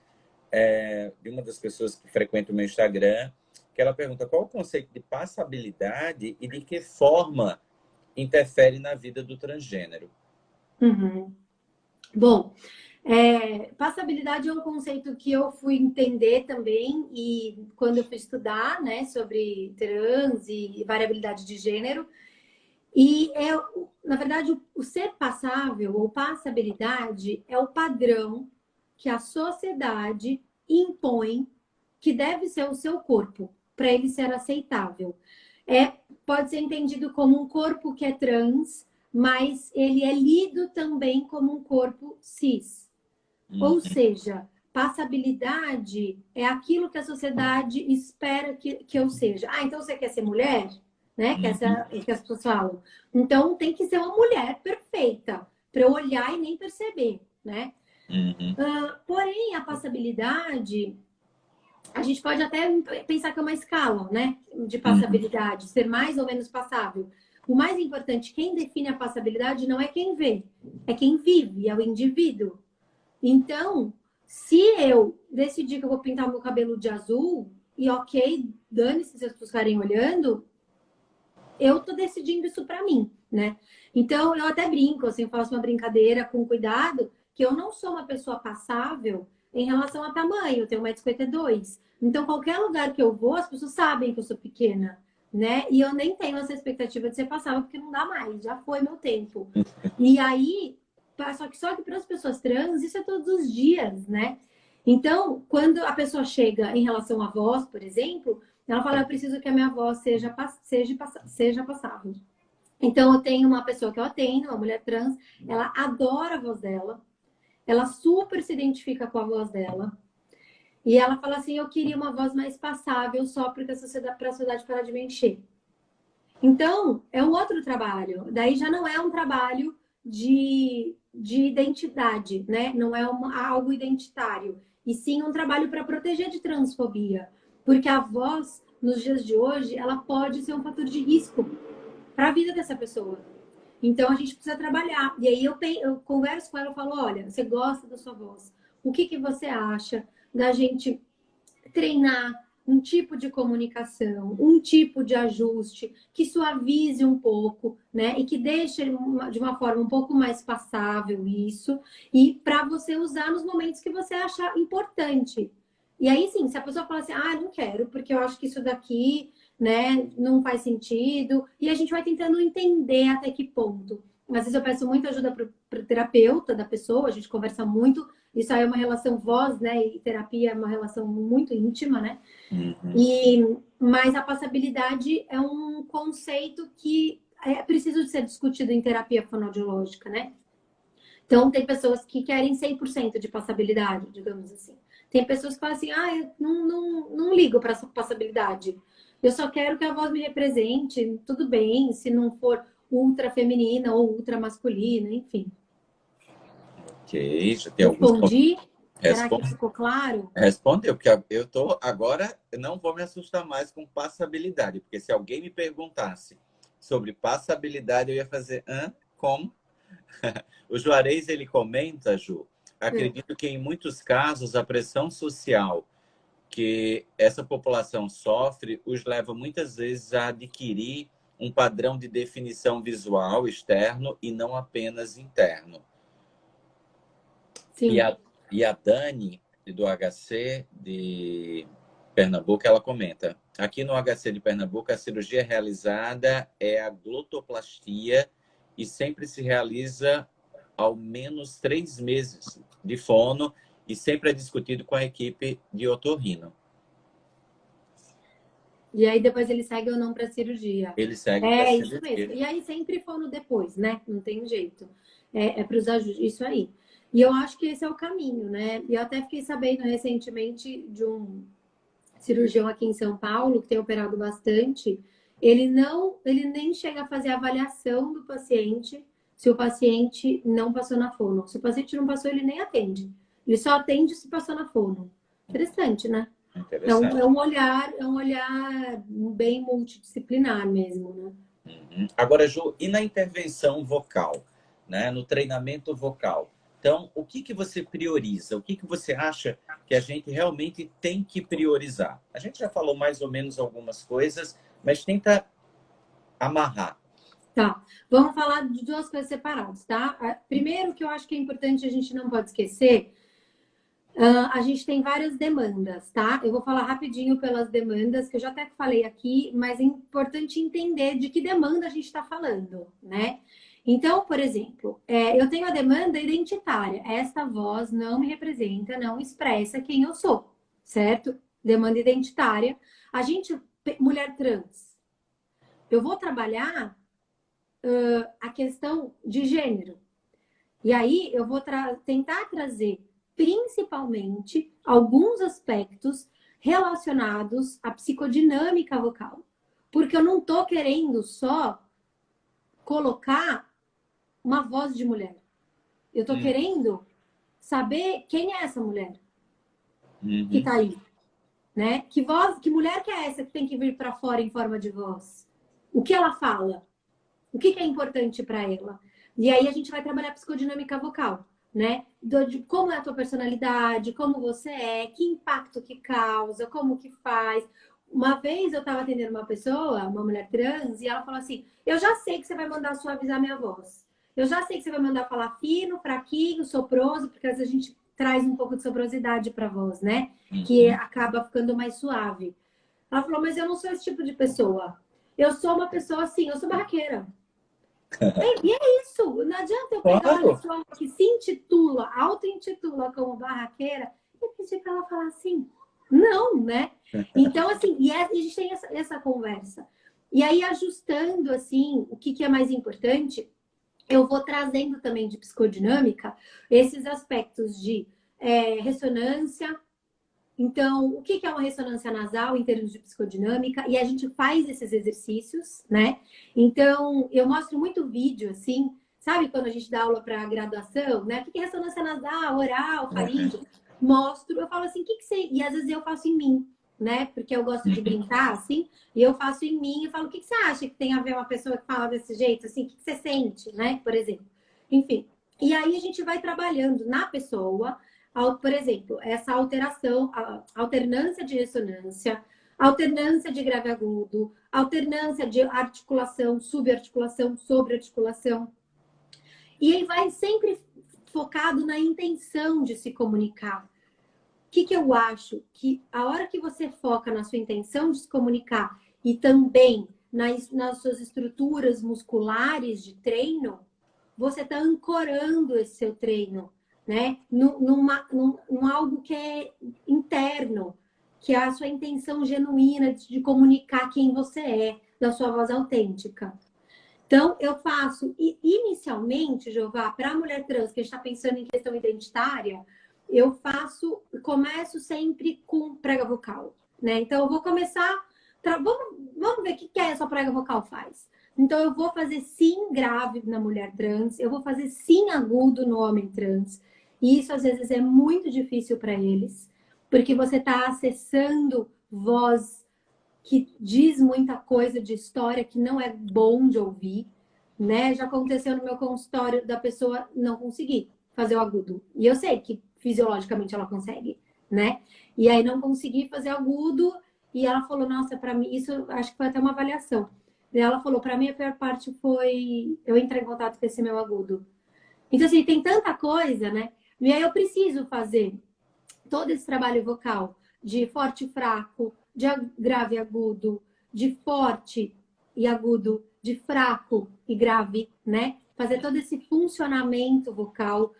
de uma das pessoas que frequenta o meu Instagram, que ela pergunta qual o conceito de passabilidade e de que forma interfere na vida do transgênero. Uhum. Bom, passabilidade é um conceito que eu fui entender também e quando eu fui estudar, né, sobre trans e variabilidade de gênero. E na verdade, o ser passável ou passabilidade é o padrão que a sociedade impõe que deve ser o seu corpo para ele ser aceitável. Pode ser entendido como um corpo que é trans, mas ele é lido também como um corpo cis. Ou seja, passabilidade é aquilo que a sociedade espera que eu seja. Ah, então você quer ser mulher? Né? Que as pessoas falam. Então tem que ser uma mulher perfeita para eu olhar e nem perceber, né? Porém, a passabilidade, a gente pode até pensar que é uma escala, né? De passabilidade, ser mais ou menos passável. O mais importante, quem define a passabilidade não é quem vê, é quem vive, é o indivíduo. Então, se eu decidir que eu vou pintar meu cabelo de azul, e ok, dane-se se as pessoas ficarem olhando, eu tô decidindo isso para mim, né? Então, eu até brinco, assim, eu faço uma brincadeira com cuidado, que eu não sou uma pessoa passável em relação a tamanho, eu tenho 1,52 m. Então, qualquer lugar que eu vou, as pessoas sabem que eu sou pequena, né? E eu nem tenho essa expectativa de ser passável, porque não dá mais, já foi meu tempo. E aí, só que para as pessoas trans, isso é todos os dias, né? Então, quando a pessoa chega em relação à voz, por exemplo, ela fala, eu preciso que a minha voz seja passável. Então, eu tenho uma pessoa que eu atendo, uma mulher trans, ela adora a voz dela, ela super se identifica com a voz dela, e ela fala assim, eu queria uma voz mais passável só porque para a sociedade parar de me encher. Então, é um outro trabalho. Daí já não é um trabalho de identidade, né? Não é algo identitário. E sim um trabalho para proteger de transfobia. Porque a voz, nos dias de hoje, ela pode ser um fator de risco para a vida dessa pessoa. Então, a gente precisa trabalhar. E aí eu converso com ela e falo, olha, você gosta da sua voz? O que, que você acha da gente treinar um tipo de comunicação, um tipo de ajuste que suavize um pouco, né? E que deixe de uma forma um pouco mais passável isso, e para você usar nos momentos que você achar importante. E aí sim, se a pessoa fala assim, não quero, porque eu acho que isso daqui, né, não faz sentido, e a gente vai tentando entender até que ponto. Às vezes eu peço muita ajuda para o terapeuta da pessoa, a gente conversa muito. Isso aí é uma relação voz, né? E terapia é uma relação muito íntima, né? Mas a passabilidade é um conceito que é preciso de ser discutido em terapia fonoaudiológica, né? Então, tem pessoas que querem 100% de passabilidade, digamos assim. Tem pessoas que falam assim, eu não ligo para essa passabilidade. Eu só quero que a voz me represente, tudo bem, se não for ultra feminina ou ultra masculina, enfim. Ok, já tem alguns pontos. Respondi? Será que ficou claro? Respondeu, porque eu tô agora, eu não vou me assustar mais com passabilidade, porque se alguém me perguntasse sobre passabilidade, eu ia fazer, como? O Juarez, ele comenta, Ju, acredito que em muitos casos a pressão social que essa população sofre os leva muitas vezes a adquirir um padrão de definição visual externo e não apenas interno. Sim. E a Dani, do HC de Pernambuco, ela comenta: aqui no HC de Pernambuco, a cirurgia realizada é a glotoplastia e sempre se realiza ao menos 3 meses de fono e sempre é discutido com a equipe de otorrino. E aí depois ele segue ou não para cirurgia. Ele segue para cirurgia. Isso mesmo. E aí sempre fono depois, né? Não tem jeito. É para os ajustes, isso aí. E eu acho que esse é o caminho, né? E eu até fiquei sabendo recentemente de um cirurgião aqui em São Paulo que tem operado bastante. Ele nem chega a fazer a avaliação do paciente se o paciente não passou na fono. Se o paciente não passou, ele nem atende. Ele só atende se passou na fono. Interessante, né? É um olhar bem multidisciplinar mesmo, né? Agora, Ju, e na intervenção vocal, né? No treinamento vocal? Então, o que você prioriza? O que você acha que a gente realmente tem que priorizar? A gente já falou mais ou menos algumas coisas, mas tenta amarrar. Tá, vamos falar de duas coisas separadas, tá? Primeiro, que eu acho que é importante, a gente não pode esquecer, a gente tem várias demandas, tá? Eu vou falar rapidinho pelas demandas, que eu já até falei aqui, mas é importante entender de que demanda a gente está falando, né? Então, por exemplo, eu tenho a demanda identitária. Esta voz não me representa, não expressa quem eu sou, certo? Demanda identitária. A gente, mulher trans, eu vou trabalhar a questão de gênero. E aí eu vou tentar trazer principalmente alguns aspectos relacionados à psicodinâmica vocal. Porque eu não estou querendo só colocar uma voz de mulher. Eu estou querendo saber quem é essa mulher que está aí. Né? Que mulher que é essa que tem que vir para fora em forma de voz? O que ela fala? O que é importante para ela? E aí a gente vai trabalhar psicodinâmica vocal, né? De como é a tua personalidade, como você é, que impacto que causa, como que faz. Uma vez eu estava atendendo uma pessoa, uma mulher trans, e ela falou assim: eu já sei que você vai mandar suavizar minha voz. Eu já sei que você vai mandar falar fino, fraquinho, soproso, porque às vezes a gente traz um pouco de soprosidade para a voz, né? Que acaba ficando mais suave. Ela falou: mas eu não sou esse tipo de pessoa. Eu sou uma pessoa assim, eu sou barraqueira. E é isso, não adianta eu pegar uma pessoa que se intitula, auto-intitula como barraqueira e pedir para ela falar assim. Não, né? Então, assim, a gente tem essa conversa. E aí, ajustando, assim, o que é mais importante, eu vou trazendo também de psicodinâmica esses aspectos de ressonância, Então, o que é uma ressonância nasal em termos de psicodinâmica? E a gente faz esses exercícios, né? Então, eu mostro muito vídeo, assim, sabe quando a gente dá aula para graduação, né? O que é ressonância nasal, oral, faríngeo? Mostro, eu falo assim, o que você... E às vezes eu faço em mim, né? Porque eu gosto de brincar, assim, e eu faço em mim e falo, o que você acha que tem a ver uma pessoa que fala desse jeito, assim? O que você sente, né? Por exemplo. Enfim. E aí a gente vai trabalhando na pessoa, por exemplo, essa alteração, a alternância de ressonância, alternância de grave agudo, alternância de articulação, subarticulação, sobrearticulação. E aí vai sempre focado na intenção de se comunicar. O que eu acho? Que a hora que você foca na sua intenção de se comunicar e também nas suas estruturas musculares de treino, você está ancorando esse seu treino, né? Num algo que é interno, que é a sua intenção genuína de comunicar quem você é, da sua voz autêntica. Então, eu faço, inicialmente, Jeová, para a mulher trans que está pensando em questão identitária, eu começo sempre com prega vocal, né? Então, eu vou começar, vamos ver o que essa prega vocal faz. Então, eu vou fazer sim grave na mulher trans, eu vou fazer sim agudo no homem trans. E isso, às vezes, é muito difícil para eles, porque você está acessando voz que diz muita coisa de história que não é bom de ouvir, né? Já aconteceu no meu consultório da pessoa não conseguir fazer o agudo. E eu sei que fisiologicamente ela consegue, né? E aí não consegui fazer agudo e ela falou, nossa, para mim, isso acho que foi até uma avaliação. E ela falou, para mim a pior parte foi eu entrar em contato com esse meu agudo. Então, assim, tem tanta coisa, né? E aí eu preciso fazer todo esse trabalho vocal de forte e fraco, de grave e agudo, de forte e agudo, de fraco e grave, né? Fazer todo esse funcionamento vocal,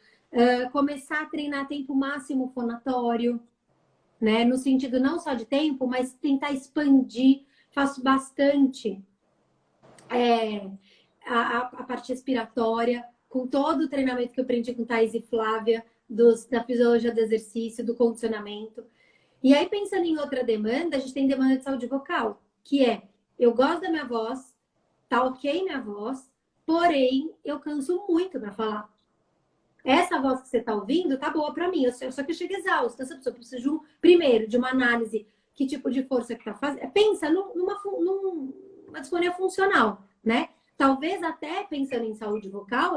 começar a treinar tempo máximo fonatório, né? No sentido não só de tempo, mas tentar expandir. Faço bastante a parte respiratória, com todo o treinamento que eu aprendi com Thaís e Flávia, da fisiologia do exercício, do condicionamento. E aí, pensando em outra demanda, a gente tem demanda de saúde vocal, que é, eu gosto da minha voz, tá ok minha voz, porém, eu canso muito para falar. Essa voz que você tá ouvindo tá boa para mim, só que eu chego exausta. Essa pessoa precisa, primeiro, de uma análise, que tipo de força que tá fazendo. Pensa numa disfonia funcional, né? Talvez até pensando em saúde vocal,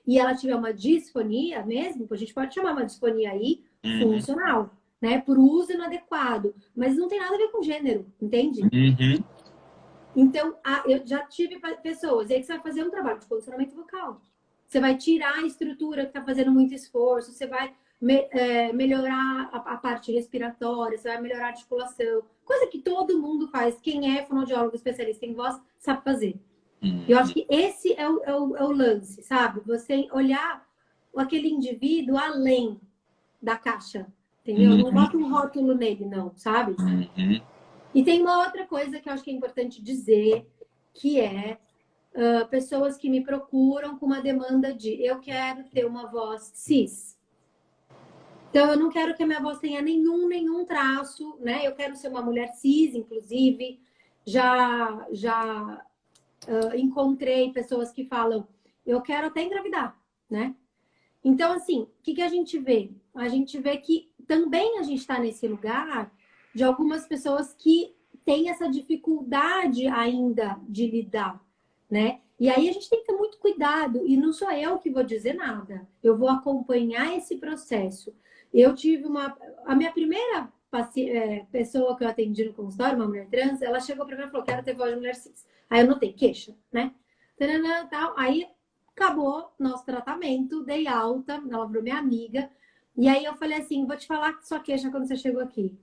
e ela tiver uma disfonia mesmo, a gente pode chamar uma disfonia aí funcional, né? Por uso inadequado. Mas não tem nada a ver com gênero, entende? Então, eu já tive pessoas, e aí que você vai fazer um trabalho de condicionamento vocal. Você vai tirar a estrutura que está fazendo muito esforço, você vai melhorar a parte respiratória, você vai melhorar a articulação. Coisa que todo mundo faz. Quem é fonoaudiólogo especialista em voz sabe fazer. Eu acho que esse é o lance, sabe? Você olhar aquele indivíduo além da caixa, entendeu? Não bota um rótulo nele, não, sabe? E tem uma outra coisa que eu acho que é importante dizer, que é pessoas que me procuram com uma demanda de eu quero ter uma voz cis. Então, eu não quero que a minha voz tenha nenhum traço, né? Eu quero ser uma mulher cis, inclusive. Já encontrei pessoas que falam, eu quero até engravidar, né? Então, assim, o que a gente vê? A gente vê que também a gente está nesse lugar de algumas pessoas que têm essa dificuldade ainda de lidar, né? E aí a gente tem que ter muito cuidado, e não sou eu que vou dizer nada, eu vou acompanhar esse processo. Eu tive a minha primeira pessoa que eu atendi no consultório, uma mulher trans, ela chegou para mim e falou, quero ter voz de mulher cis. Aí eu notei, queixa, né? Tal. Aí acabou nosso tratamento, dei alta, ela virou minha amiga, e aí eu falei assim, vou te falar que sua queixa quando você chegou aqui.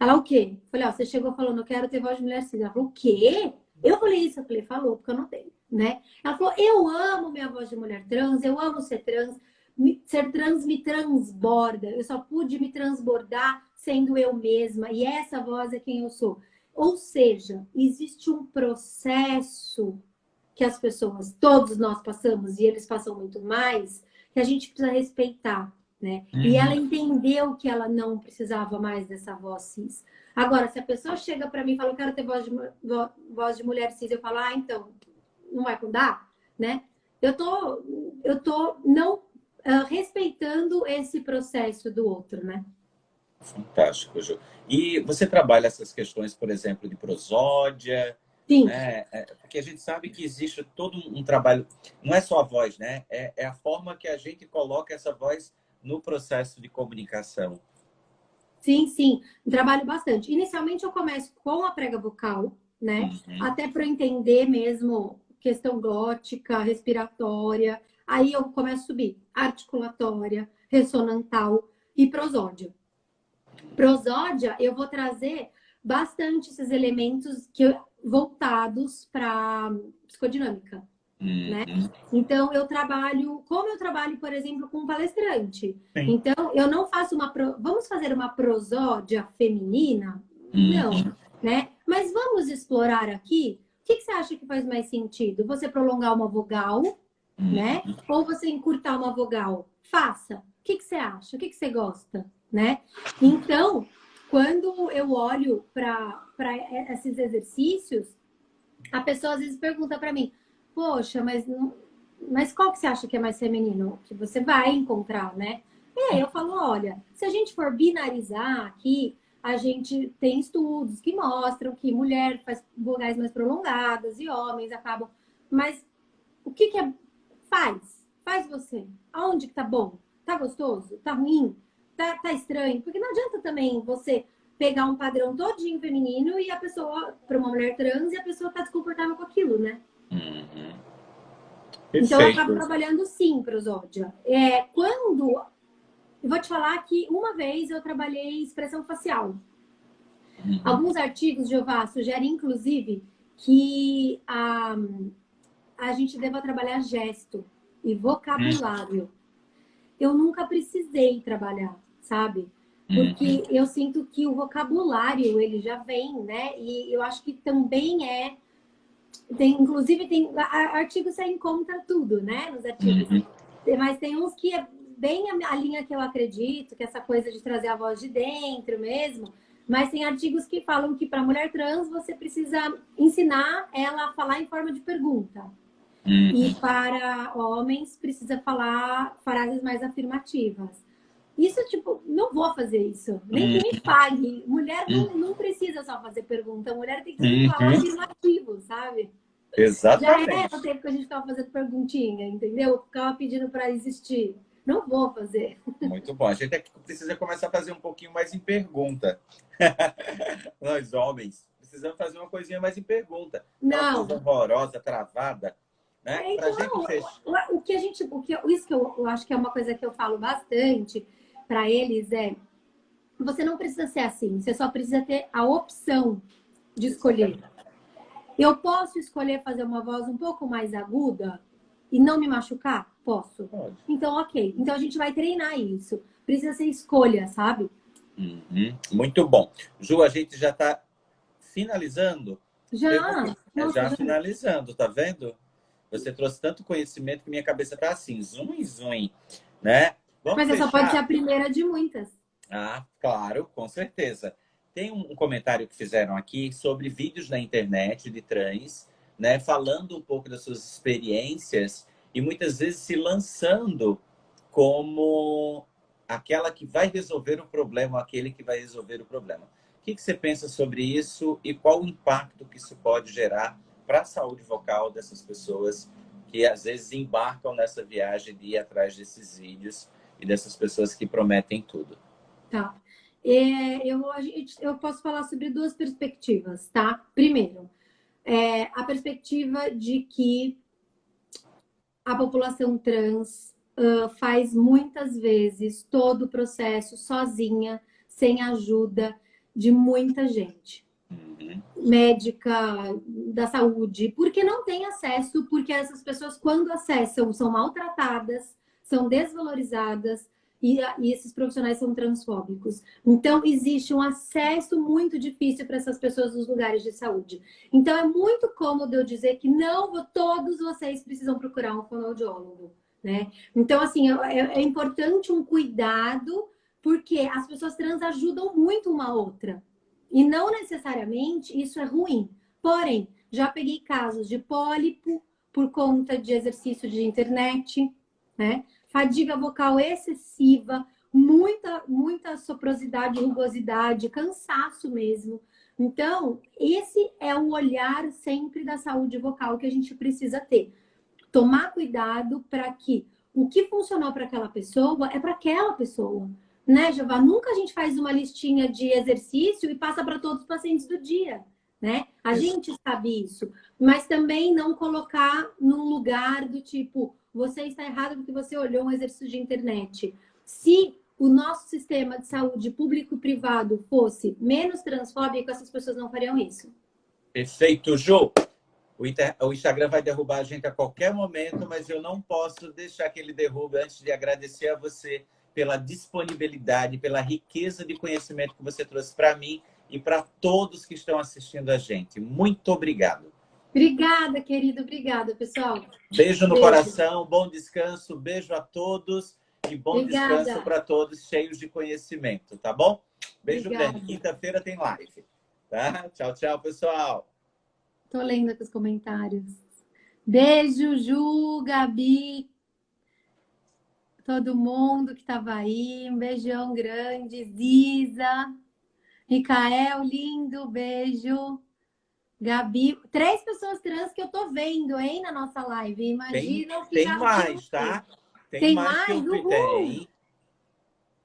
Ela, o quê? Eu falei, ó, você chegou falando, eu quero ter voz de mulher cis. Ela falou, o quê? Eu falei isso, eu falei, falou, porque eu não tenho, né? Ela falou, eu amo minha voz de mulher trans, eu amo ser trans, ser trans me transborda, eu só pude me transbordar sendo eu mesma, e essa voz é quem eu sou. Ou seja, existe um processo que as pessoas, todos nós passamos, e eles passam muito mais, que a gente precisa respeitar. né? E ela entendeu que ela não precisava mais dessa voz cis. Agora, se a pessoa chega para mim e fala, eu quero ter voz de mulher cis, eu falo, então, não vai mudar, né? Eu tô não respeitando esse processo do outro, né? Fantástico, Ju. E você trabalha essas questões, por exemplo, de prosódia, Sim. né? Porque a gente sabe que existe todo um trabalho, não é só a voz, né? É a forma que a gente coloca essa voz no processo de comunicação. Sim, sim. Trabalho bastante. Inicialmente eu começo com a prega vocal, né? Até para entender mesmo questão glótica, respiratória. Aí eu começo a subir articulatória, ressonantal e prosódia. Prosódia, eu vou trazer bastante esses elementos voltados para psicodinâmica, né? Então, como eu trabalho, por exemplo, com um palestrante. Sim. Então, eu não faço vamos fazer uma prosódia feminina? Não, né? Mas vamos explorar aqui, o que você acha que faz mais sentido? Você prolongar uma vogal, né? Ou você encurtar uma vogal? Faça. O que você acha? O que você gosta, né? Então, quando eu olho para esses exercícios, a pessoa às vezes pergunta para mim, poxa, mas qual que você acha que é mais feminino? Que você vai encontrar, né? Eu falo, olha, se a gente for binarizar aqui, a gente tem estudos que mostram que mulher faz vogais mais prolongadas e homens acabam... Mas o que faz? Faz você. Aonde que tá bom? Tá gostoso? Tá ruim? Tá estranho? Porque não adianta também você pegar um padrão todinho feminino e a pessoa, para uma mulher trans, e a pessoa tá desconfortável com aquilo, né? Então, eu acabo trabalhando sim, prosódia. Eu vou te falar que uma vez eu trabalhei expressão facial. Alguns artigos, Jeová, sugerem, inclusive, que a gente deva trabalhar gesto e vocabulário. Eu nunca precisei trabalhar, sabe? Porque eu sinto que o vocabulário, ele já vem, né? E eu acho que também inclusive, tem artigos você encontra tudo, né? Nos artigos. Mas tem uns que é bem a linha que eu acredito, que é essa coisa de trazer a voz de dentro mesmo. Mas tem artigos que falam que para mulher trans você precisa ensinar ela a falar em forma de pergunta. E para homens precisa falar frases mais afirmativas. Isso, tipo, não vou fazer isso. Nem que me pague. Mulher não precisa só fazer pergunta. Mulher tem que falar afirmativo, sabe? Exatamente. Já era o tempo que a gente ficava fazendo perguntinha, entendeu? Ficava pedindo para existir. Não vou fazer. Muito bom. A gente precisa começar a fazer um pouquinho mais em pergunta. Nós, homens, precisamos fazer uma coisinha mais em pergunta. Não. Uma coisa horrorosa, travada. Né? Então, isso que eu acho que é uma coisa que eu falo bastante para eles você não precisa ser assim, você só precisa ter a opção de escolher. Eu posso escolher fazer uma voz um pouco mais aguda e não me machucar? Posso. Pode. Então, ok. Então, a gente vai treinar isso. Precisa ser escolha, sabe? Muito bom. Ju, a gente já está finalizando? Já. Finalizando, tá vendo? Você trouxe tanto conhecimento que minha cabeça está assim, zoom, né? Mas essa pode ser a primeira de muitas. Claro, com certeza. Tem um comentário que fizeram aqui sobre vídeos na internet de trans, né? Falando um pouco das suas experiências e muitas vezes se lançando como aquela que vai resolver o problema, aquele que vai resolver o problema. O que você pensa sobre isso e qual o impacto que isso pode gerar para a saúde vocal dessas pessoas que às vezes embarcam nessa viagem de ir atrás desses vídeos e dessas pessoas que prometem tudo? Tá. Eu posso falar sobre duas perspectivas, tá? Primeiro, a perspectiva de que a população trans faz muitas vezes todo o processo sozinha, sem ajuda de muita gente. Médica, da saúde, porque não tem acesso, porque essas pessoas, quando acessam, são maltratadas, são desvalorizadas e esses profissionais são transfóbicos. Então, existe um acesso muito difícil para essas pessoas nos lugares de saúde. Então, é muito cômodo eu dizer que não, todos vocês precisam procurar um fonoaudiólogo, né? Então, assim, é importante um cuidado, porque as pessoas trans ajudam muito uma outra. E não necessariamente isso é ruim. Porém, já peguei casos de pólipo por conta de exercício de internet, né? Fadiga vocal excessiva, muita soprosidade, rugosidade, cansaço mesmo. Então, esse é o olhar sempre da saúde vocal que a gente precisa ter. Tomar cuidado para que o que funcionou para aquela pessoa é para aquela pessoa. Né, Jeová? Nunca a gente faz uma listinha de exercício e passa para todos os pacientes do dia. Né? A gente sabe isso. Mas também não colocar num lugar do tipo, você está errado porque você olhou um exercício de internet. Se o nosso sistema de saúde público e privado fosse menos transfóbico, essas pessoas não fariam isso. Perfeito, Jô. O Instagram vai derrubar a gente a qualquer momento, mas eu não posso deixar que ele derrube antes de agradecer a você pela disponibilidade, pela riqueza de conhecimento que você trouxe para mim e para todos que estão assistindo a gente. Muito obrigado. Obrigada, querido. Obrigada, pessoal. Beijo no coração, bom descanso, beijo a todos e bom descanso para todos, cheios de conhecimento, tá bom? Beijo grande. Quinta-feira tem live, tá? Tchau, tchau, pessoal. Tô lendo aqui os comentários. Beijo, Ju, Gabi, todo mundo que estava aí. Um beijão grande. Ziza, Micael, lindo, beijo. Gabi, 3 pessoas trans que eu tô vendo, hein, na nossa live. Imagina o que tem mais, tá? Tem mais? Que eu tem.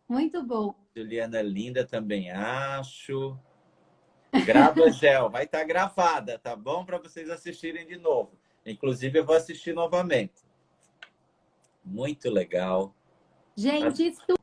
Muito bom. Juliana linda também acho. Grava gel, vai estar gravada, tá bom? Para vocês assistirem de novo. Inclusive, eu vou assistir novamente. Muito legal. Gente, isso